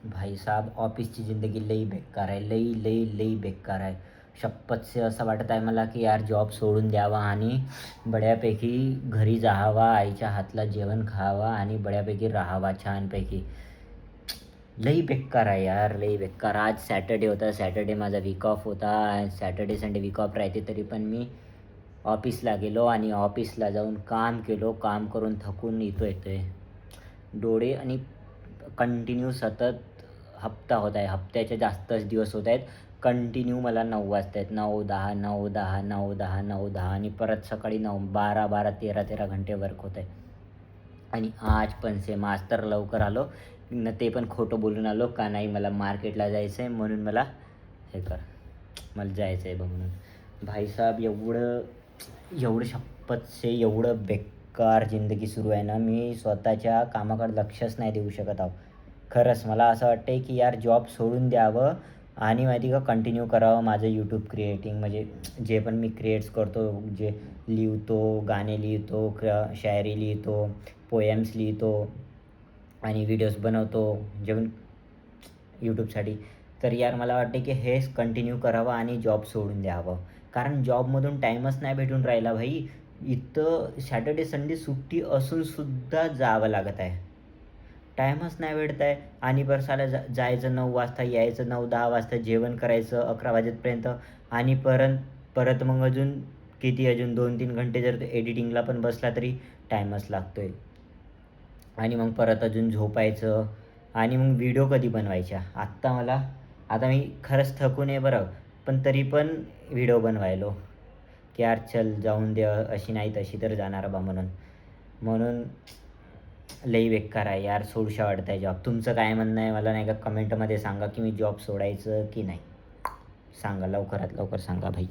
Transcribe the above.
भाई साहब ऑफिसची ज़िंदगी लई बेकार आहे, लई लई लई बेकार आहे. शपथ से असं वाटत आहे मला की यार जॉब सोडून द्यावा आणि बड्यापैकी घरी जावा, आईच्या हातला जेवण खावा आणि बड्यापैकी राहावा छानपैकी. लई बेकार आहे यार, लई बेकार. आज सॅटर्डे होता, सॅटर्डे माझा वीक ऑफ होता. सॅटर्डे संडे वीक ऑफ राहते तरी पण मी ऑफिसला गेलो आणि ऑफिसला जाऊन काम केलो. काम करून थकून येतोय. डोळे आणि कंटिन्यू सतत हप्ता होत आहे. हप्त्याचे जास्तच दिवस होत आहेत. कंटिन्यू मला 9 वाजत आहेत. 9-10, 9-10, 9-10, 9-10 आणि परत सकाळी 9, 12-12, 13-13 घंटे वर्क होत आहे. आणि आज पण सेम. आज तर लवकर आलो न, ते पण खोटं बोलून आलो का नाही मला मार्केटला जायचं आहे म्हणून मला हे कर, मला जायचं आहे म्हणून. भाईसाहब एवढं शपथ से एवढं बेकार जिंदगी सुरू आहे ना, मी स्वतःच्या कामाकडे लक्षच नाही देऊ शकत आहो. खरंच मला असं वाटतं आहे की यार जॉब सोडून द्यावं आणि माहिती का कंटिन्यू करावं माझं यूट्यूब क्रिएटिंग. म्हणजे जे पण मी क्रिएट्स करतो, जे लिहितो, गाणे लिहितो, शायरी लिहितो, पोएम्स लिहितो आणि व्हिडिओज बनवतो जेवण यूट्यूबसाठी. तर यार मला वाटते की हेच कंटिन्यू करावं आणि जॉब सोडून द्यावं. कारण जॉबमधून टाईमच नाही भेटून राहिला भाई. इथं सॅटर्डे संडे सुट्टी असूनसुद्धा जावं लागत आहे. टाईमच नाही भेटत आहे आणि बरं साला जायचं 9 वाजता, यायचं 9-10 वाजता, जेवण करायचं 11 वाजेपर्यंत आणि परत मग अजून 2-3 घंटे जर एडिटिंगला पण बसला तरी टाईमच लागतो आहे. आणि मग परत अजून झोपायचं आणि मग व्हिडिओ कधी बनवायच्या. आता मी खरंच थकून आहे बरं, पण तरी पण व्हिडिओ बनवायलो की यार चल जाऊन दे, अशी नाही तशी तर जाणार बा म्हणून लई बेकार आहे यार, सोडूशा वाटत आहे जॉब. तुमचं काय म्हणणं आहे मला नाही का कमेंटमध्ये सांगा की मी जॉब सोडायचं की नाही. सांगा लवकरात लवकर सांगा भाई.